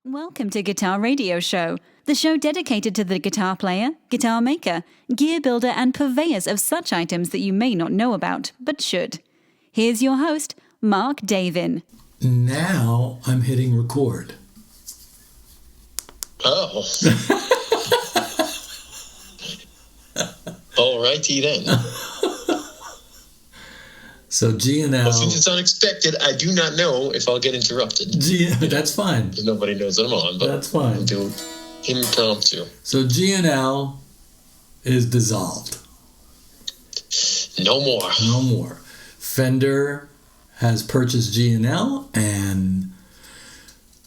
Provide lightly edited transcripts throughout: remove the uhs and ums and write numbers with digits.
Welcome to Guitar Radio Show, the show dedicated to the guitar player, guitar maker, gear builder, and purveyors of such items that you may not know about, but should. Here's your host, Mark Davin. Now I'm hitting record. Oh. All righty then. So G&L... Well, since it's unexpected, I do not know if I'll get interrupted. That's fine. Nobody knows that I'm on, but that's fine. I'll do impromptu. So G&L is dissolved. No more. No more. Fender has purchased G&L, and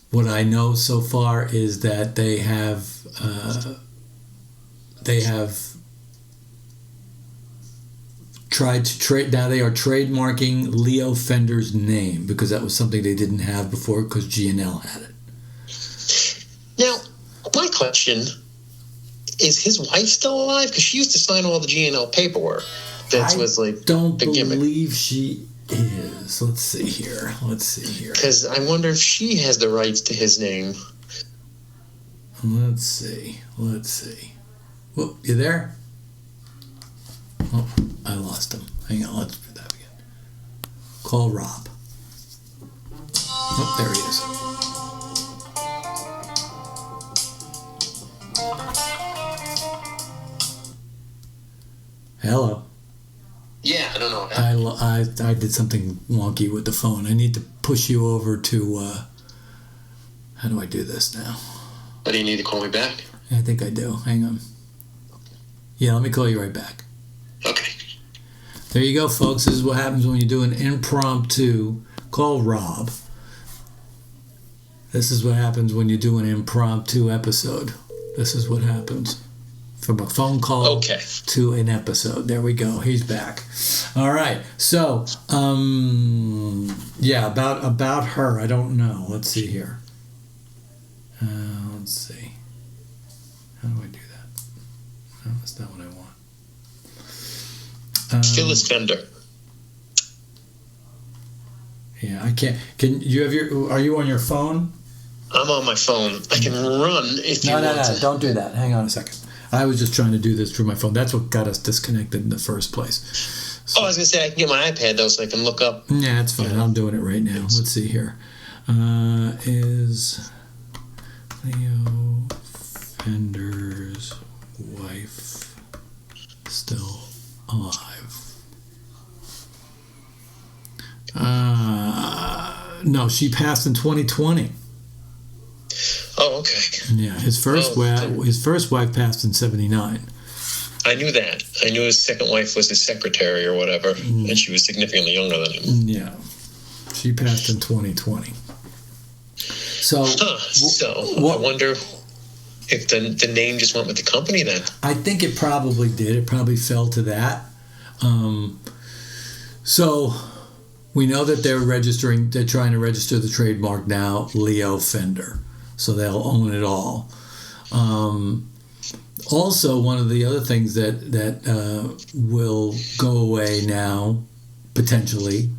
what I know so far is that they have tried to trade. Now they are trademarking Leo Fender's name because that was something they didn't have before because G&L had it. Now, my question is his wife still alive? Because she used to sign all the G&L paperwork. That was like don't the gimmick. believe she is. Let's see here. Because I wonder if she has the rights to his name. Let's see. Whoop, you there? Oh, I lost him. Hang on, let's do that again. Call Rob. Oh, there he is. Hello. Yeah, I don't know. I did something wonky with the phone. I need to push you over to, how do I do this now? But do you need to call me back? I think I do. Hang on. Yeah, let me call you right back. Okay. There you go, folks. This is what happens when you do an impromptu. Call Rob. This is what happens when you do an impromptu episode. This is what happens. From a phone call to an episode. There we go. He's back. All right. So, yeah, about her, I don't know. Let's see here. Let's see. How do I do that? No, that's not what I want. Still is Fender. Yeah, I can't. Can you have are you on your phone? I'm on my phone. I can run if you want to. No, don't do that. Hang on a second. I was just trying to do this through my phone. That's what got us disconnected in the first place. So, I was going to say, I can get my iPad, though, so I can look up. Yeah, it's fine. I'm doing it right now. Let's see here. Is Leo Fender's wife still alive? No, she passed in 2020. Oh, okay. Yeah, his first wife passed in 79. I knew that. I knew his second wife was his secretary or whatever, and she was significantly younger than him. Yeah, she passed in 2020. So, I wonder if the name just went with the company then. I think it probably did. It probably fell to that. So we know that they're trying to register the trademark now, Leo Fender. So they'll own it all. Also, one of the other things that will go away now, potentially,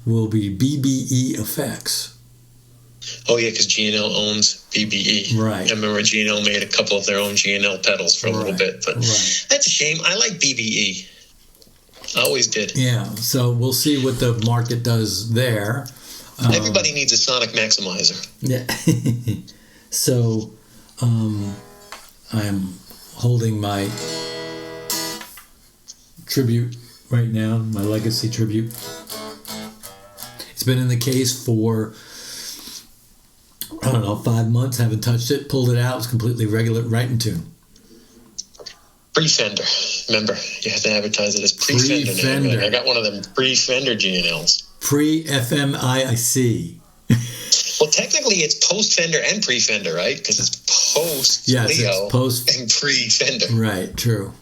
will be BBE effects. Oh, yeah, because G&L owns BBE. Right. I remember G&L made a couple of their own G&L pedals for a little bit, but that's a shame. I like BBE. I always did. Yeah, so we'll see what the market does there. Everybody needs a sonic maximizer. Yeah. So, I'm holding my tribute right now, my legacy tribute. It's been in the case for, 5 months. Haven't touched it. Pulled it out. It's completely regular, right in tune. Pre-Fender. Remember, you have to advertise it as pre-Fender. Pre-Fender. I got one of them pre-Fender G&Ls. Pre-FMIC. Well, technically, it's post-Fender and pre-Fender, right? Because it's post-Leo it's post and pre-Fender. Right, true.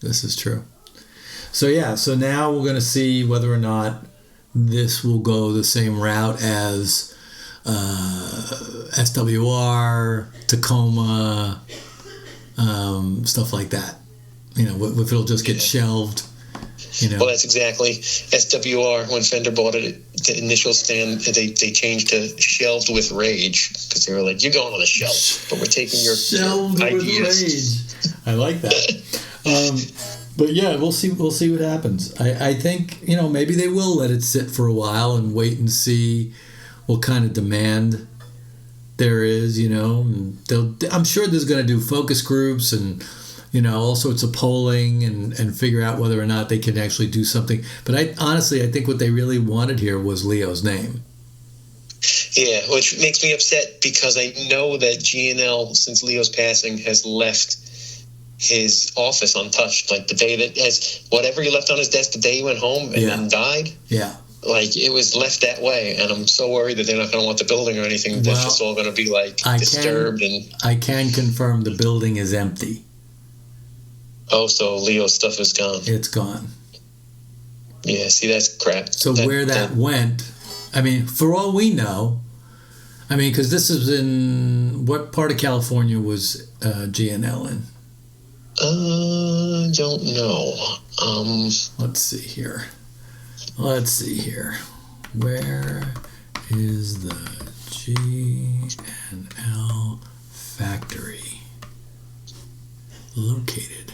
This is true. So, so now we're going to see whether or not this will go the same route as SWR, Tacoma, stuff like that. If it'll just get shelved Well, that's exactly SWR. When Fender bought it, the initial stand, they changed to shelved with rage, because they were like, "You're going on the shelf, but we're taking your shelved with ideas." rage. I like that. But yeah, we'll see what happens. I think, maybe they will let it sit for a while and wait and see what kind of demand there is, and I'm sure there's going to do focus groups and, all sorts of polling and figure out whether or not they can actually do something. But I think what they really wanted here was Leo's name. Yeah, which makes me upset, because I know that G&L, since Leo's passing, has left his office untouched. Like the day that, as whatever he left on his desk the day he went home and then died. Yeah. Like it was left that way, and I'm so worried that they're not going to want the building or anything. That's just all going to be like disturbed. I can confirm the building is empty. Oh, so Leo's stuff is gone. It's gone. Yeah, see, that's crap. So where that went, I mean, for all we know, because this is in what part of California was G&L in? Don't know. Let's see here. Where is the G&L factory located?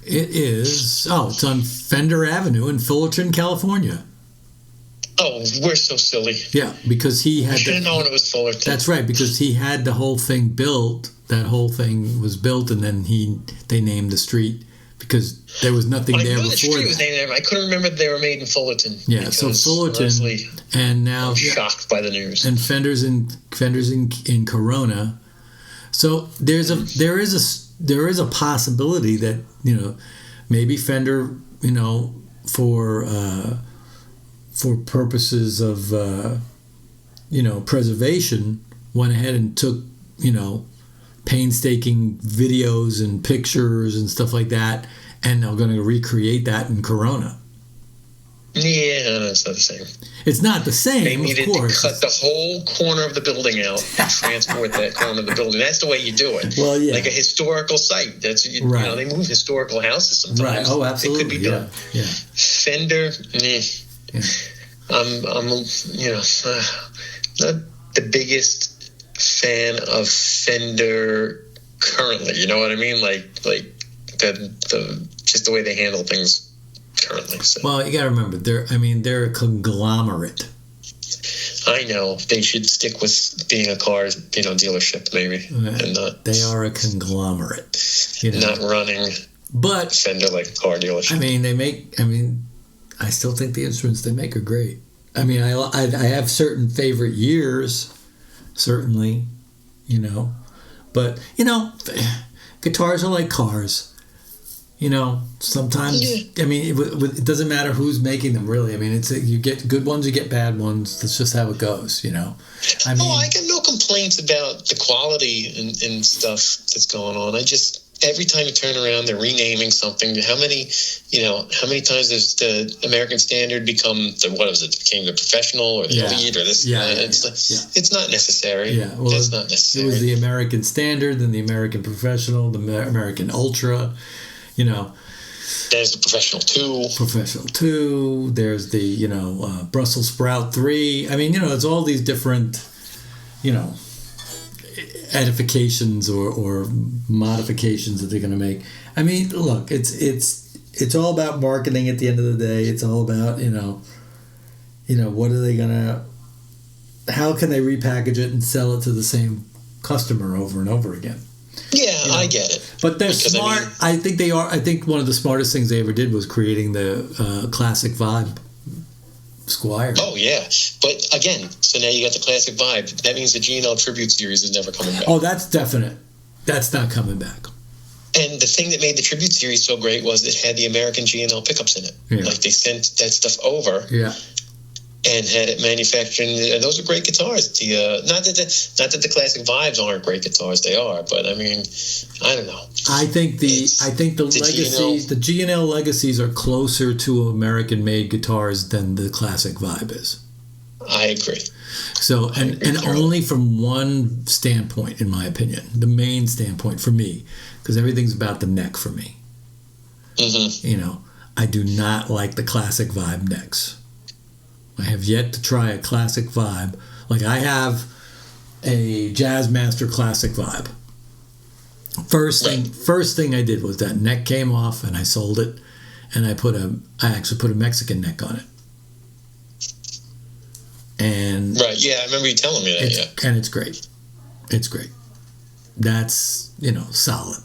It's on Fender Avenue in Fullerton, California. Oh, we're so silly. Yeah, because he had... I should have known it was Fullerton. That's right, because he had the whole thing built. That whole thing was built, and then they named the street, because there was nothing there before. The street was named there. I couldn't remember they were made in Fullerton. Yeah, so Fullerton, and now... I'm shocked by the news. And Fender's in Corona. So there is a possibility that, maybe Fender, for purposes of, preservation, went ahead and took, painstaking videos and pictures and stuff like that, and they're going to recreate that in Corona. Yeah, no, it's not the same. It's not the same, they needed of course. To cut the whole corner of the building out and transport that corner of the building. That's the way you do it. Well, yeah. Like a historical site. That's right. They move historical houses sometimes. Right. Oh, absolutely. It could be done. Yeah. Fender, Yeah. I'm not the biggest fan of Fender currently. You know what I mean? Like the just the way they handle things currently. So. Well, you got to remember, they're a conglomerate. I know they should stick with being a car, dealership maybe, and not. They are a conglomerate. Not running. But Fender like a car dealership. I still think the instruments they make are great. I have certain favorite years, certainly, but guitars are like cars. Sometimes, it doesn't matter who's making them, really. You get good ones, you get bad ones. That's just how it goes, I got no complaints about the quality and stuff that's going on. Every time you turn around, they're renaming something. How many times does the American Standard become became the Professional or the Elite or this? It's not necessary. Yeah, well, it's not necessary. It was the American Standard, then the American Professional, the American Ultra. There's the Professional 2. Professional 2. There's the, Brussels Sprout 3. It's all these different, edifications or modifications that they're going to make. Look, it's all about marketing at the end of the day. It's all about, what are they going to... How can they repackage it and sell it to the same customer over and over again? Yeah, I get it. But they're smart. I think they are. I think one of the smartest things they ever did was creating the classic vibe Squire. Oh, yeah. But again, so now you got the classic vibe. That means the G&L Tribute Series is never coming back. Oh, that's definite. That's not coming back. And the thing that made the Tribute Series so great was it had the American G&L pickups in it. Yeah. Like they sent that stuff over. Yeah. And had it manufactured, and those are great guitars. Not that the classic vibes aren't great guitars, they are. But I don't know. I think the legacies, the G&L legacies, are closer to American-made guitars than the classic vibe is. I agree. So, and only from one standpoint, in my opinion, the main standpoint for me, because everything's about the neck for me. Mm-hmm. I do not like the classic vibe necks. I have yet to try a classic vibe. Like I have a Jazzmaster classic vibe. First thing I did was that neck came off and I sold it, and I actually put a Mexican neck on it. And right, yeah, I remember you telling me that. Yeah, and it's great. It's great. That's solid.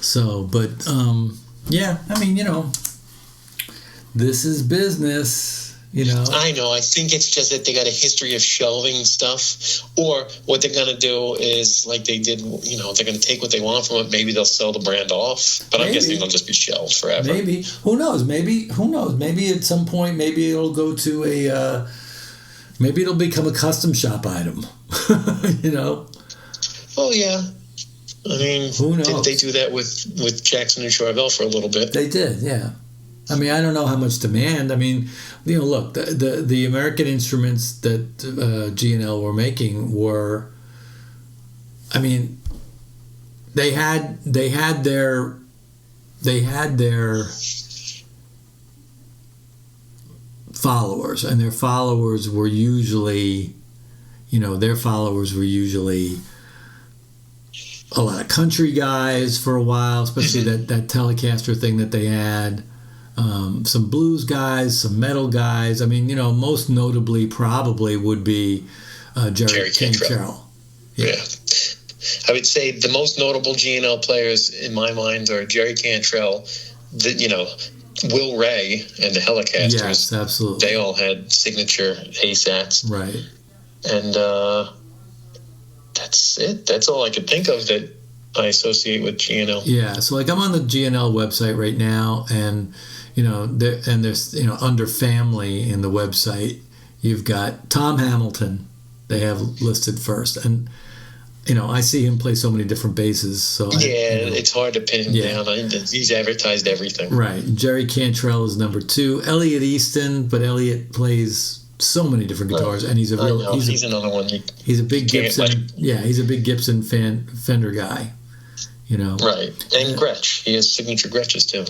So, but yeah, I mean, this is business. I know. I think it's just that they got a history of shelving stuff, or what they're going to do is like they did. They're going to take what they want from it. Maybe they'll sell the brand off, but I'm guessing they'll just be shelved forever. Maybe. Who knows? Maybe at some point, maybe it'll go to a. Maybe it'll become a custom shop item. Oh yeah. I mean, who knows? Didn't they do that with Jackson and Charvel for a little bit? They did, yeah. I mean, I don't know how much demand. I mean, look, the American instruments that G&L were making were, I mean, they had their followers, and their followers were usually a lot of country guys for a while, especially that Telecaster thing that they had. Some blues guys, some metal guys. I mean, most notably probably would be Jerry Cantrell. Yeah. I would say the most notable G&L players in my mind are Jerry Cantrell, Will Ray, and the Helicasters. Yes, absolutely. They all had signature ASATs. Right. And that's it. That's all I could think of that I associate with G&L. Yeah, so like I'm on the G&L website right now, and there's under family in the website, you've got Tom Hamilton. They have listed first, and I see him play so many different basses. So it's hard to pin him down. He's advertised everything. Right. Jerry Cantrell is number 2. Elliot Easton, but Elliot plays so many different guitars, and he's another one. He's a big Gibson. He's a big Gibson Fender guy. Right. And Gretsch. He has signature Gretches too.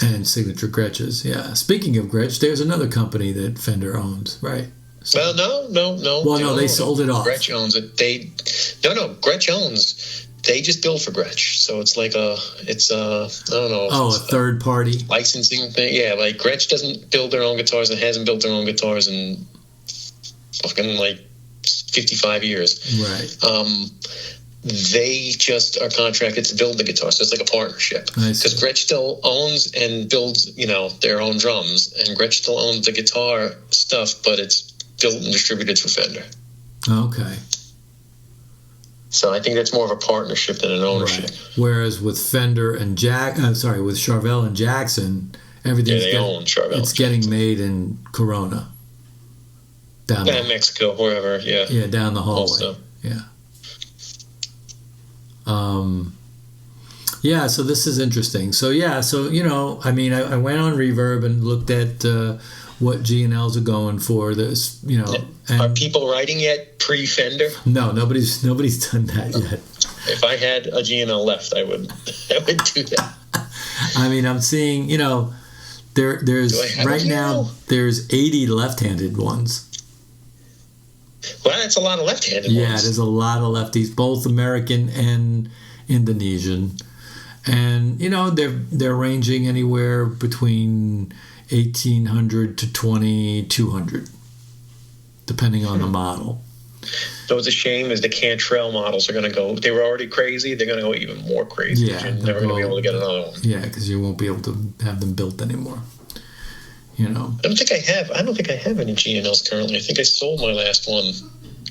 And signature Gretches, yeah. Speaking of Gretsch, there's another company that Fender owns, right? So, well, no. Well, no, they sold it off. Gretsch owns it. Gretsch owns. They just build for Gretsch, so it's like I don't know. Oh, a third party licensing thing. Yeah, like Gretsch doesn't build their own guitars and hasn't built their own guitars in fucking like 55 years. Right. They just are contracted to build the guitar, so it's like a partnership. Because Gretsch still owns and builds, their own drums, and Gretsch still owns the guitar stuff, but it's built and distributed for Fender. Okay. So I think that's more of a partnership than an ownership. Right. Whereas with Fender and with Charvel and Jackson, everything's own Charvel. It's getting made in Corona. Down Mexico, wherever, yeah. Yeah, down the hallway. Also. Yeah. So this is interesting. So I mean, I went on Reverb and looked at what G&Ls are going for. This, and are people writing yet pre-Fender? No, nobody's done that yet. If I had a G&L left, I would do that. I mean, I'm seeing, there's right now there's 80 left-handed ones. Well, that's a lot of left-handed ones. Yeah, there's a lot of lefties, both American and Indonesian. And, they're ranging anywhere between 1,800 to 2,200, depending on the model. So it's a shame as the Cantrell models are going to go. They were already crazy. They're going to go even more crazy. Yeah, you're never going to be able to get another one. Yeah, because you won't be able to have them built anymore. I don't think I have any G&Ls currently. I think I sold my last one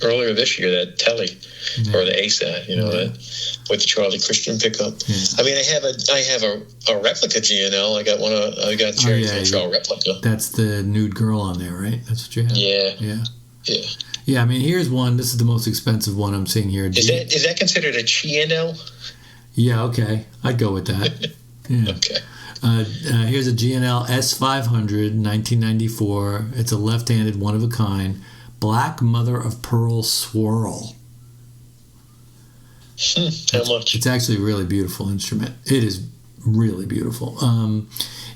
earlier this year, that Telly or the ASAT, that with the Charlie Christian pickup. Yeah. I mean, I have a replica G&L. I got Jerry Cantrell replica. That's the nude girl on there, right? That's what you have. Yeah. Yeah. I mean, here's one. This is the most expensive one I'm seeing here. Is that considered a G&L? Yeah. Okay, I'd go with that. Yeah. Okay. Here's a G&L S500 1994. It's a left-handed, one of a kind, black mother of pearl swirl. How much? It's actually a really beautiful instrument. It is Really beautiful.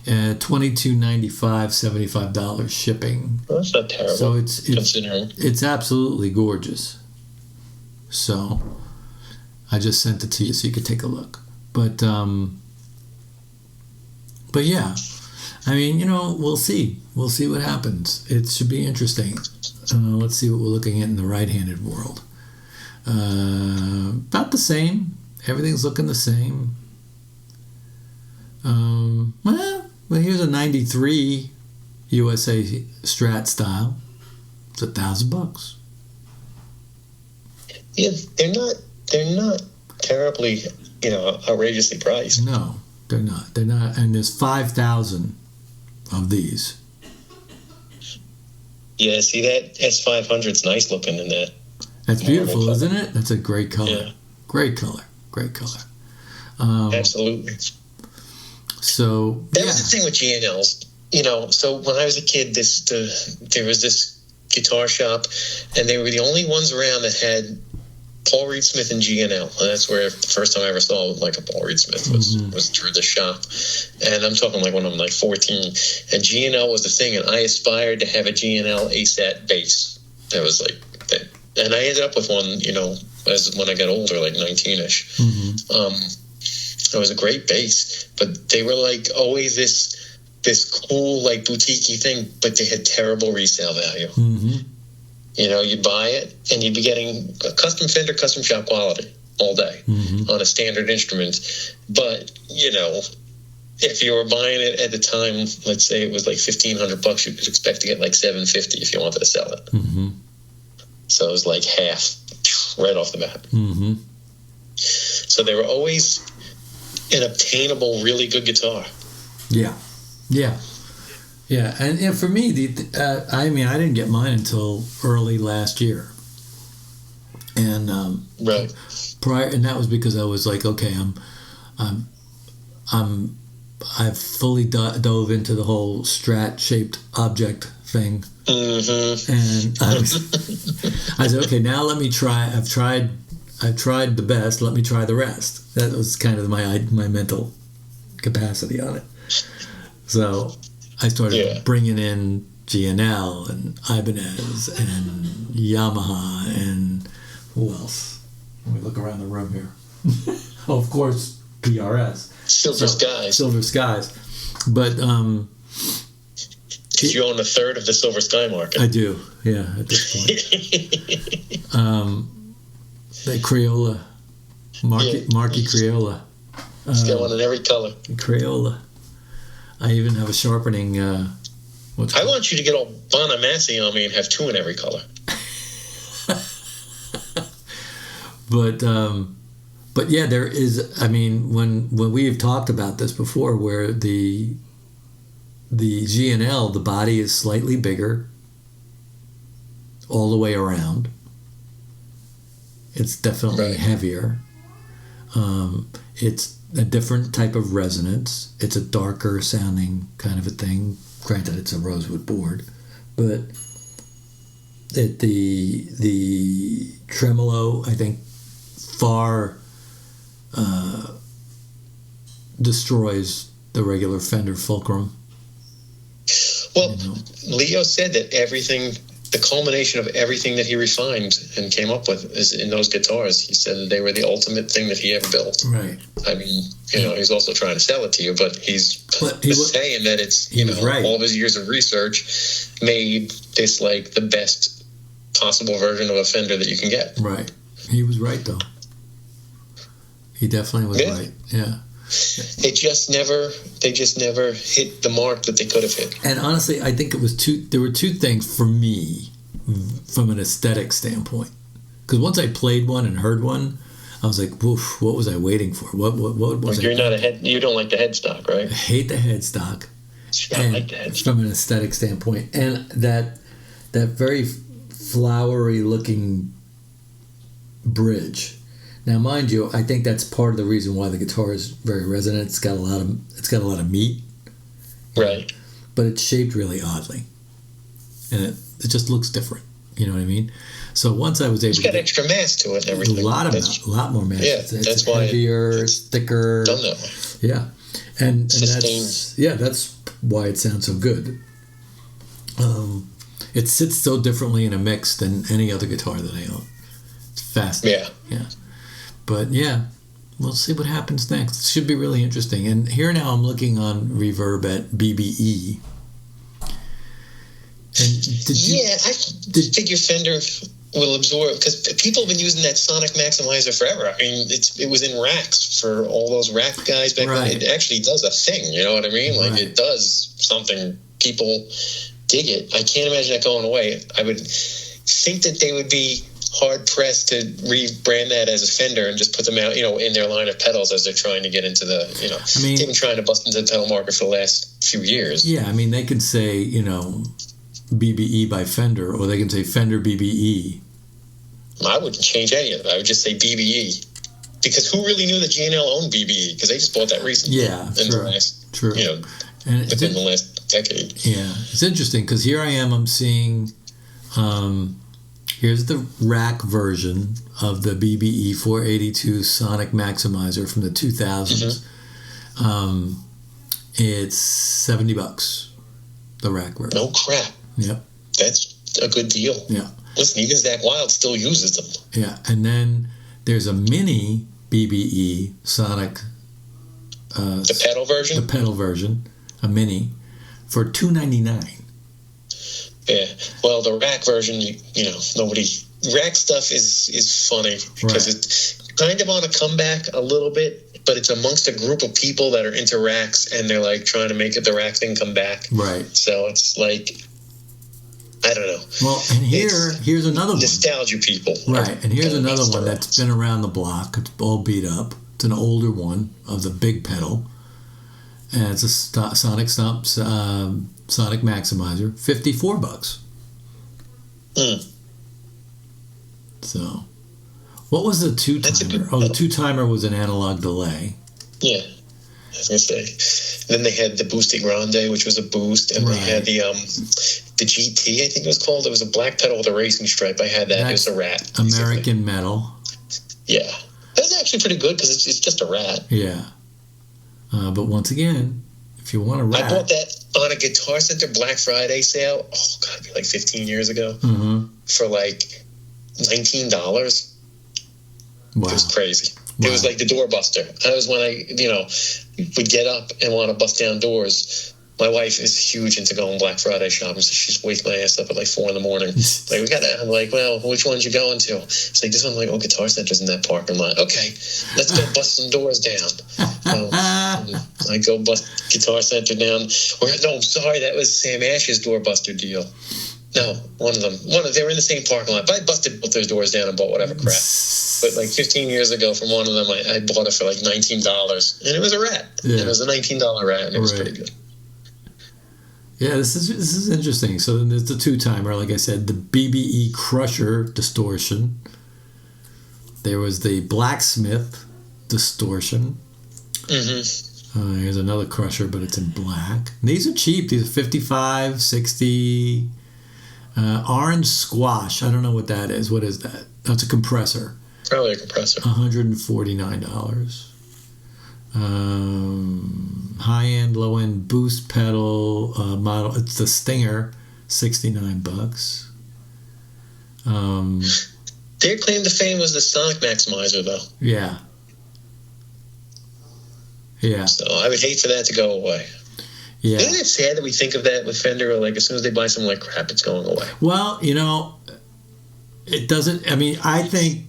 $22.95, $75 shipping. Well, that's not terrible. So it's considering. It's absolutely gorgeous. So I just sent it to you so you could take a look. But yeah, I mean, you know, we'll see. We'll see what happens. It should be interesting. Let's see what we're looking at in the right-handed world. About the same. Everything's looking the same. Well, here's a '93 USA Strat style. It's $1,000. Yeah, they're not terribly, outrageously priced. No, they're not. They're not. And there's 5,000 of these. Yeah, see that S500's nice looking in that. That's beautiful, isn't it? That's a great color. Yeah. Great color. Great color. Absolutely. So that was the thing with G&Ls. So when I was a kid, there was this guitar shop, and they were the only ones around that had Paul Reed Smith and G&L. And that's where the first time I ever saw like a Paul Reed Smith was through the shop. And I'm talking like when I'm like 14. And G&L was the thing, and I aspired to have a G&L ASAT bass. That was like that. And I ended up with one, when I got older, like 19-ish. It was a great bass, but they were like always this cool, like boutique-y thing, but they had terrible resale value. You'd buy it and you'd be getting a custom Fender, custom shop quality all day on a standard instrument. But, if you were buying it at the time, let's say it was like $1,500, you could expect to get like $750 if you wanted to sell it. So it was like half right off the bat. So they were always an obtainable, really good guitar. Yeah. And for me, I didn't get mine until early last year, and right and that was because I was like, okay, I've fully dove into the whole Strat-shaped object thing, and I said, okay, now let me try. I've tried the best. Let me try the rest. That was kind of my mental capacity on it. So I started bringing in G&L and Ibanez and Yamaha and who else? Let me look around the room here. Oh, of course, PRS. Silver Skies. But did you own a third of the Silver Sky market? I do, yeah, at this point. The Crayola. Marky Crayola. It's got one in every color. Crayola. I even have a sharpening. I want you to get all Bonamassa on me and have two in every color. But yeah, there is. I mean, when we've talked about this before, where the G&L, the body is slightly bigger all the way around. It's definitely heavier. It's a different type of resonance. It's a darker sounding kind of a thing. Granted, it's a rosewood board, but the tremolo, I think, far destroys the regular Fender Fulcrum. Well, Leo said that the culmination of everything that he refined and came up with is in those guitars. He said that they were the ultimate thing that he ever built. Right. I mean, he's also trying to sell it to you, but he's saying that it's, all of his years of research made this like the best possible version of a Fender that you can get. Right. He was right, though. He definitely was right. Yeah. They just never hit the mark that they could have hit. And honestly, I think there were two things for me from an aesthetic standpoint. Because once I played one and heard one, I was like, "Woof! What was I waiting for? What was it?" You don't like the headstock, right? I hate the headstock. I like the headstock from an aesthetic standpoint, and that very flowery looking bridge. Now, mind you, I think that's part of the reason why the guitar is very resonant. It's got a lot of meat, right? But it's shaped really oddly, and it just looks different. You know what I mean? So once I was able, it's got extra mass to it and everything. A lot more mass. Yeah, it's that's why heavier, it's thicker. Done that way. Yeah. and Sustained. that's why it sounds so good. It sits so differently in a mix than any other guitar that I own. It's fascinating. Yeah. But yeah, we'll see what happens next. It should be really interesting. And here now I'm looking on Reverb at BBE. And I figure Fender will absorb, because people have been using that sonic maximizer forever. I mean, it was in racks for all those rack guys back then. It actually does a thing, you know what I mean? Like, it does something. People dig it. I can't imagine that going away. I would think that they would be hard-pressed to rebrand that as a Fender and just put them out, in their line of pedals as they're trying to get into the, they've been trying to bust into the pedal market for the last few years. Yeah, I mean, they could say, BBE by Fender, or they can say Fender BBE. I wouldn't change any of it. I would just say BBE. Because who really knew that G&L owned BBE? Because they just bought that recently. Yeah, true. Within the last decade. Yeah, it's interesting because here I am, I'm seeing, here's the rack version of the BBE 482 Sonic Maximizer from the 2000s. It's $70, the rack version. No crap. Yep. That's a good deal. Yeah. Listen, even Zach Wilde still uses them. Yeah, and then there's a mini BBE Sonic. The pedal version? The pedal version, a mini, for $299. Yeah, well, the rack version, nobody... Rack stuff is funny because it's kind of on a comeback a little bit, but it's amongst a group of people that are into racks, and they're like trying to make the rack thing come back. Right. So it's like... I don't know. Well, and here's another one. Nostalgia people. Right, and here's another one that's been around the block. It's all beat up. It's an older one of the big pedal. And it's a Sonic Maximizer. $54. So, what was the two-timer? The two-timer was an analog delay. Yeah. I was going to say. Then they had the Boosty Grande, which was a boost, and they had the GT, I think it was called. It was a black pedal with a racing stripe. I had that. It was a rat. American Metal. Yeah. That was actually pretty good because it's just a rat. Yeah. But once again, if you want a rat... I bought that on a Guitar Center Black Friday sale. Oh, God, it'd be like 15 years ago. For like $19. Wow. It was crazy. Wow. It was like the doorbuster. That was when I, would get up and want to bust down doors. My wife is huge into going Black Friday shopping, so she's wake my ass up at like 4 a.m. Like, I'm like, well, which ones you going to? It's like, this one, like, Guitar Center's in that parking lot. Okay, let's go bust some doors down. I go bust Guitar Center down. No, I'm sorry, that was Sam Ash's doorbuster deal. No, one of them. They were in the same parking lot. But I busted both those doors down and bought whatever crap. But like 15 years ago from one of them, I bought it for like $19. And it was a rat. Yeah. And it was a $19 rat, and it was pretty good. Yeah, this is interesting. So then there's the two-timer, like I said, the BBE Crusher distortion. There was the Blacksmith distortion. Here's another Crusher, but it's in black. And these are cheap. These are $55, $60. Orange Squash. I don't know what that is. What is that? That's a compressor. Probably a compressor. $149. High-end, low-end boost pedal model. It's the Stinger, $69. Their claim to fame was the Sonic Maximizer, though. Yeah. So I would hate for that to go away. Yeah. Isn't it sad that we think of that with Fender? Like, as soon as they buy something like crap, it's going away. Well, it doesn't. I mean, I think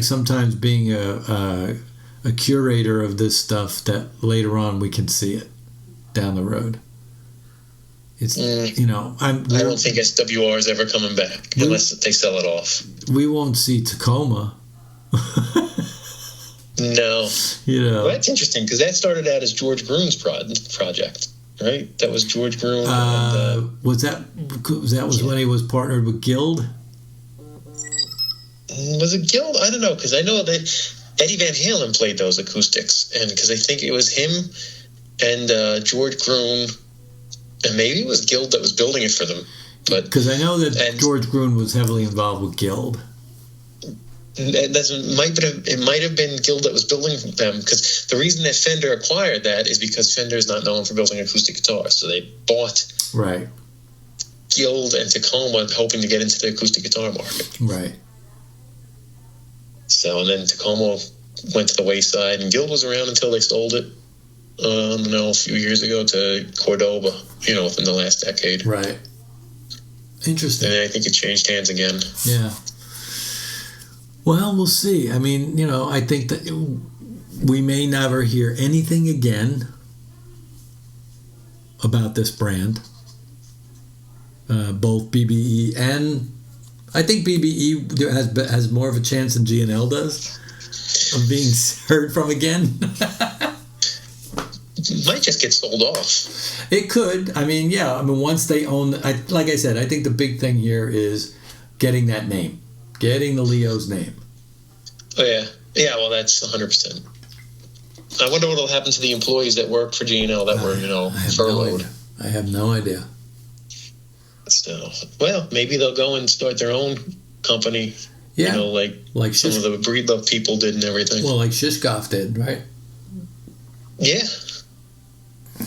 sometimes being a curator of this stuff, that later on we can see it down the road. It's I don't think SWR is ever coming back unless they sell it off. We won't see Tacoma. No. Well, that's interesting because that started out as George Groon's project, right? That was George Groon. Was that when he was partnered with Guild? Was it Guild? I don't know, because I know that Eddie Van Halen played those acoustics, and because I think it was him and George Groon, and maybe it was Guild that was building it for them. But because I know that George Groon was heavily involved with Guild. It might have been Guild that was building them, because the reason that Fender acquired that is because Fender is not known for building acoustic guitars. So they bought Right. Guild and Tacoma, hoping to get into the acoustic guitar market. Right. So, and then Tacoma went to the wayside, and Guild was around until they sold it, a few years ago to Cordoba, within the last decade. Right. Interesting. And I think it changed hands again. Yeah. Well, we'll see. I mean, I think that we may never hear anything again about this brand. Both BBE and I think BBE has more of a chance than G&L does of being heard from again. Might just get sold off. It could. I mean, yeah. I mean, once they own, like I said, I think the big thing here is getting that name, getting the Leo's name. Oh yeah, yeah. Well, that's 100%. I wonder what will happen to the employees that work for G&L that were, furloughed. I have no idea. So, well, maybe they'll go and start their own company. Yeah, like some of the Breedlove people did and everything. Well, like Shishkov did, right? Yeah.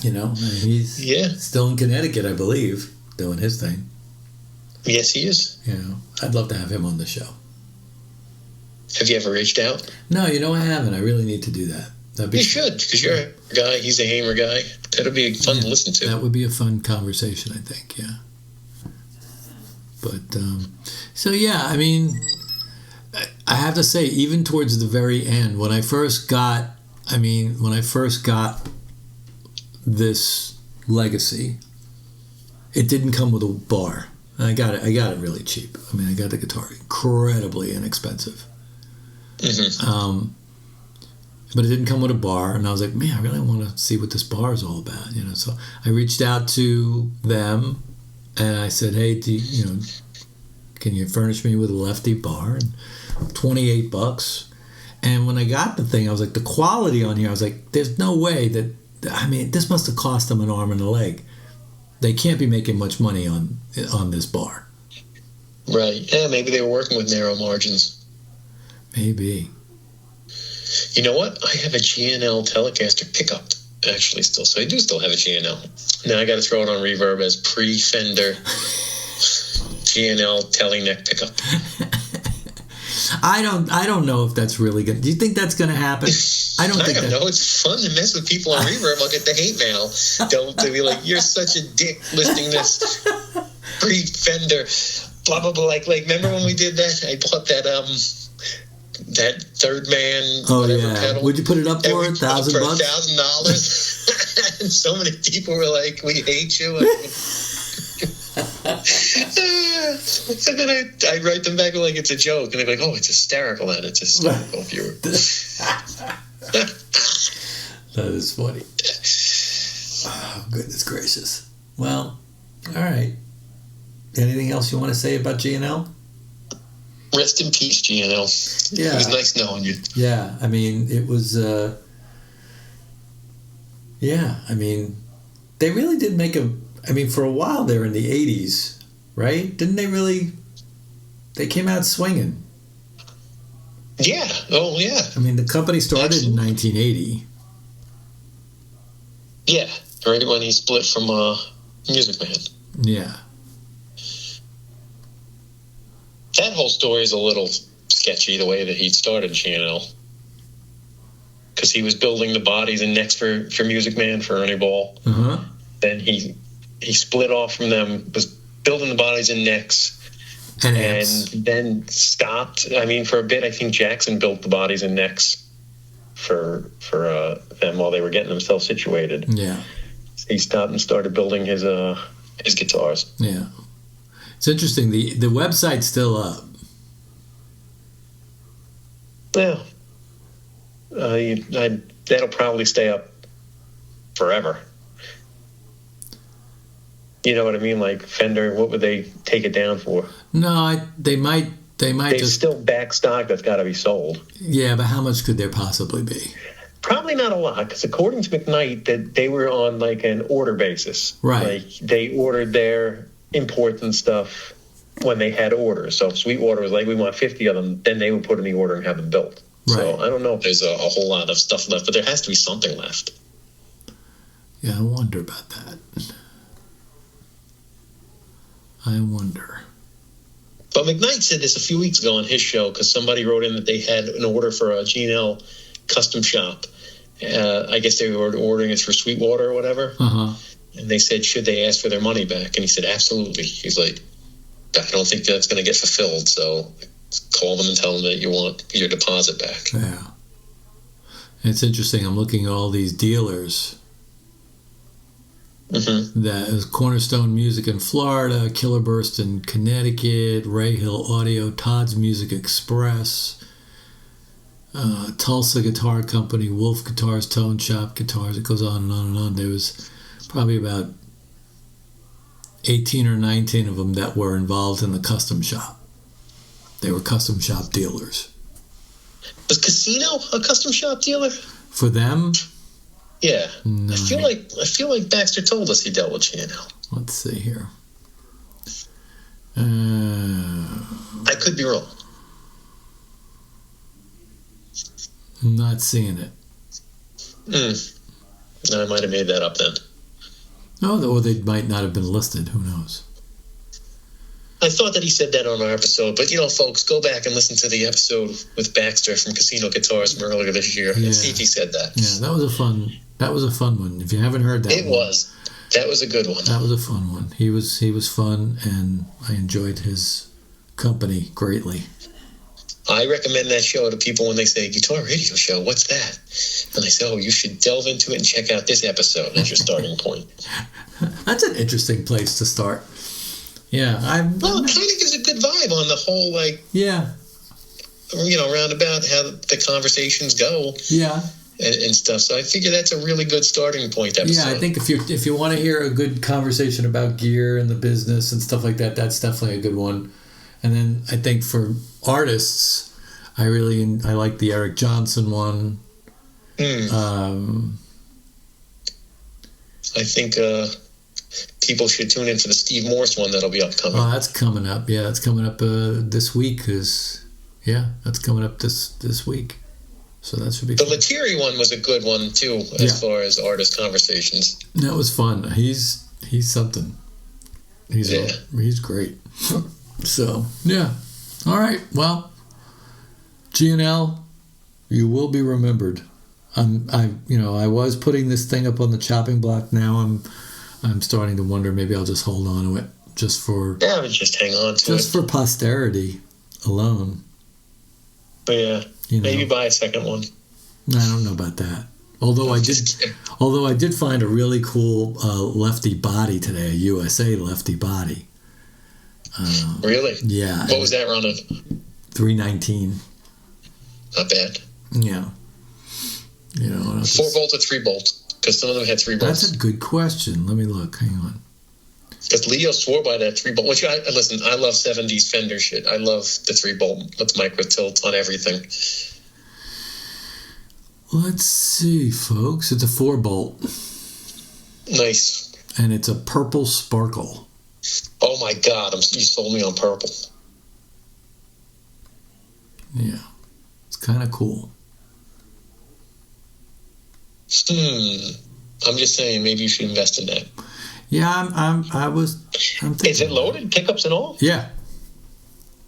He's still in Connecticut, I believe, doing his thing. Yes, he is. I'd love to have him on the show. Have you ever reached out? No, I haven't. I really need to do that. You should, because you're a guy. He's a Hamer guy. That'll be fun to listen to. That would be a fun conversation, I think, yeah. But, so yeah, I mean, I have to say, even towards the very end, when I first got this Legacy, it didn't come with a bar. I got it really cheap. I mean, I got the guitar incredibly inexpensive. Mm-hmm. But it didn't come with a bar, and I was like, man, I really want to see what this bar is all about, So I reached out to them, and I said, hey, can you furnish me with a lefty bar? And $28. And when I got the thing, I was like, the quality on here, I was like, there's no way that, this must have cost them an arm and a leg. They can't be making much money on this bar. Right. Yeah, maybe they were working with narrow margins. Maybe. You know what? I have a G&L Telecaster pickup, actually, still. So I do still have a G&L. Now I got to throw it on reverb as pre-Fender G&L Teleneck pickup. I don't know if that's really good. Do you think that's going to happen? I don't know. It's fun to mess with people on reverb. I'll get the hate mail. They'll be like, you're such a dick listing this pre-Fender, blah, blah, blah. Like, remember when we did that? I bought that Third Man pedal. Would you put it up for $1,000? For $1,000. And so many people were like, we hate you. And then I write them back like it's a joke, and they're like, "Oh, it's hysterical!" And it's hysterical, viewer. That is funny. Oh, goodness gracious. Well, all right. Anything else you want to say about G&L? Rest in peace, G&L. Yeah, it was nice knowing you. Yeah, I mean, it was. Yeah, I mean, they really did make a. I mean, for a while there in the 80s, right? Didn't they really... They came out swinging. Yeah. Oh, yeah. I mean, the company started in 1980. Yeah. Right when he split from Music Man. Yeah. That whole story is a little sketchy, the way that he started G&L. Because he was building the bodies and necks for Music Man, for Ernie Ball. Uh-huh. Then he split off from them, was building the bodies and necks, and then stopped. I mean, for a bit, I think Jackson built the bodies and necks for them while they were getting themselves situated. Yeah. He stopped and started building his guitars. Yeah. It's interesting. The website's still up. Yeah. That'll probably stay up forever. You know what I mean? Like Fender, what would they take it down for? No, they might There's still back stock that's got to be sold. Yeah, but how much could there possibly be? Probably not a lot, because according to McKnight, that they were on like an order basis. Right. Like they ordered their imports and stuff when they had orders. So if Sweetwater was like, we want 50 of them, then they would put in the order and have them built. Right. So I don't know if there's a whole lot of stuff left, but there has to be something left. Yeah, I wonder about that. I wonder. But McKnight said this a few weeks ago on his show because somebody wrote in that they had an order for a G&L custom shop. I guess they were ordering it for Sweetwater or whatever. Uh-huh. And they said, should they ask for their money back? And he said, absolutely. He's like, I don't think that's going to get fulfilled. So call them and tell them that you want your deposit back. Yeah. It's interesting. I'm looking at all these dealers. Mm-hmm. That is Cornerstone Music in Florida, Killer Burst in Connecticut, Ray Hill Audio, Todd's Music Express, Tulsa Guitar Company, Wolf Guitars, Tone Shop Guitars. It goes on and on and on. There was probably about 18 or 19 of them that were involved in the custom shop. They were custom shop dealers. Was Casino a custom shop dealer? For them? Yeah. No. I feel like Baxter told us he dealt with G&L. Let's see here. I could be wrong. I'm not seeing it. I might have made that up then. No, or they might not have been listed. Who knows? I thought that he said that on our episode, but folks, go back and listen to the episode with Baxter from Casino Guitars from earlier this year and see if he said that. Yeah, that was a fun one. If you haven't heard that, that was a good one. That was a fun one. He was fun, and I enjoyed his company greatly. I recommend that show to people when they say guitar radio show. What's that? And I say, you should delve into it and check out this episode as your starting point. That's an interesting place to start. Yeah, it kind of gives a good vibe on the whole, roundabout how the conversations go. Yeah. And stuff. So I figure that's a really good starting point episode. Yeah, I think if you want to hear a good conversation about gear and the business and stuff like that, that's definitely a good one. And then I think for artists, I like the Eric Johnson one. I think people should tune in for the Steve Morse one that'll be upcoming. Oh, that's coming up. Yeah, that's coming up this week. That's coming up this week. So that should be the fun. Lettieri one was a good one too, as far as artist conversations. That was fun. He's something. He's great. So yeah. All right. Well, G&L, you will be remembered. I was putting this thing up on the chopping block. Now I'm starting to wonder maybe I'll just hold on to it just for just hang on to it. Just for posterity alone. But yeah. Maybe buy a second one. I don't know about that. Although I did find a really cool lefty body today, a USA lefty body. Really? Yeah. What was that run of? 319. Not bad. Yeah. 4-bolt or 3-bolt? Because some of them had 3 bolts. That's a good question. Let me look. Hang on. Because Leo swore by that 3-bolt. Which listen, I love 70s Fender shit. I love the 3-bolt with micro tilt on everything. Let's see, folks. It's a 4-bolt. Nice. And it's a purple sparkle. Oh my God! You sold me on purple. Yeah, it's kind of cool. I'm just saying, maybe you should invest in that. Yeah, I'm thinking. Is it loaded, pickups and all? Yeah.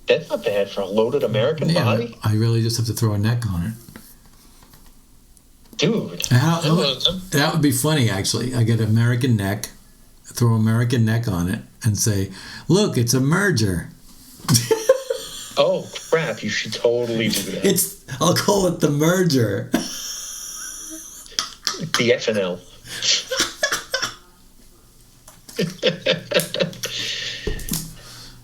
That's not bad for a loaded American body. I really just have to throw a neck on it. Dude. That would be funny, actually. I get American neck, throw American neck on it, and say, look, it's a merger. Oh, crap. You should totally do that. I'll call it the merger. The FNL.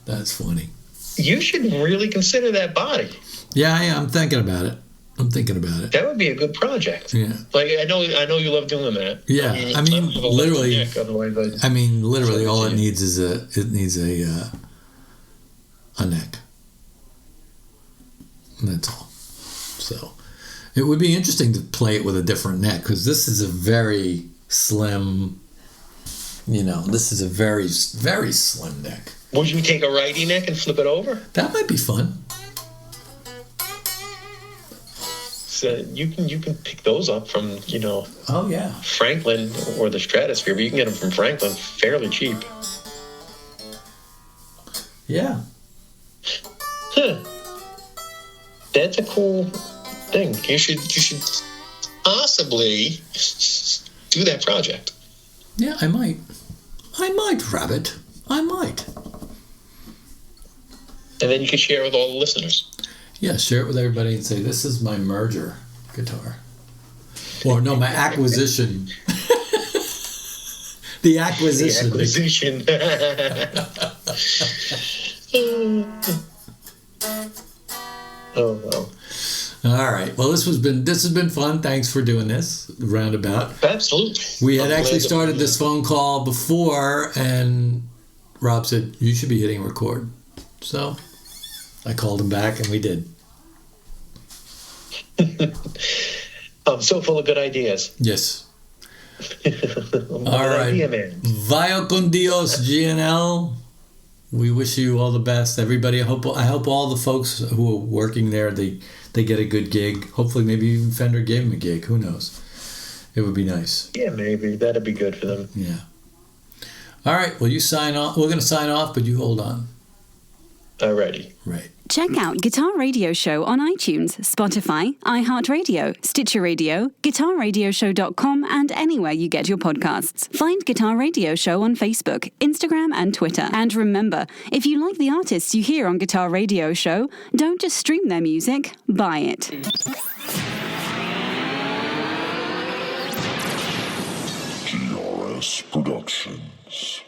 That's funny. You should really consider that body. Yeah, I'm thinking about it. That would be a good project. Yeah. Like I know you love doing that. Yeah. I mean literally. Neck, otherwise literally, all it needs is a neck. That's all. So it would be interesting to play it with a different neck because this is a very slim. This is a very very slim neck. Would you take a righty neck and flip it over? That might be fun. So you can pick those up from, Oh, yeah. Franklin or the Stratosphere, but you can get them from Franklin fairly cheap. Yeah. Huh. That's a cool thing. You should possibly do that project. Yeah, I might. Rabbit. I might. And then you could share it with all the listeners. Yeah, share it with everybody and say, this is my merger guitar. Or no, my acquisition. The acquisition. Oh, well. All right. Well, this has been fun. Thanks for doing this roundabout. Absolutely. We had actually started this phone call before, and Rob said, you should be hitting record. So I called him back, and we did. I'm so full of good ideas. Yes. All right. Idea, man. Vaya con Dios, G&L. We wish you all the best, everybody. I hope all the folks who are working there, they get a good gig. Hopefully, maybe even Fender gave them a gig. Who knows? It would be nice. Yeah, maybe that'd be good for them. Yeah. All right. Well, you sign off. We're going to sign off, but you hold on. Alrighty. Right. Check out Guitar Radio Show on iTunes, Spotify, iHeartRadio, Stitcher Radio, GuitarRadioshow.com, and anywhere you get your podcasts. Find Guitar Radio Show on Facebook, Instagram, and Twitter. And remember, if you like the artists you hear on Guitar Radio Show, don't just stream their music, buy it. GRS Productions.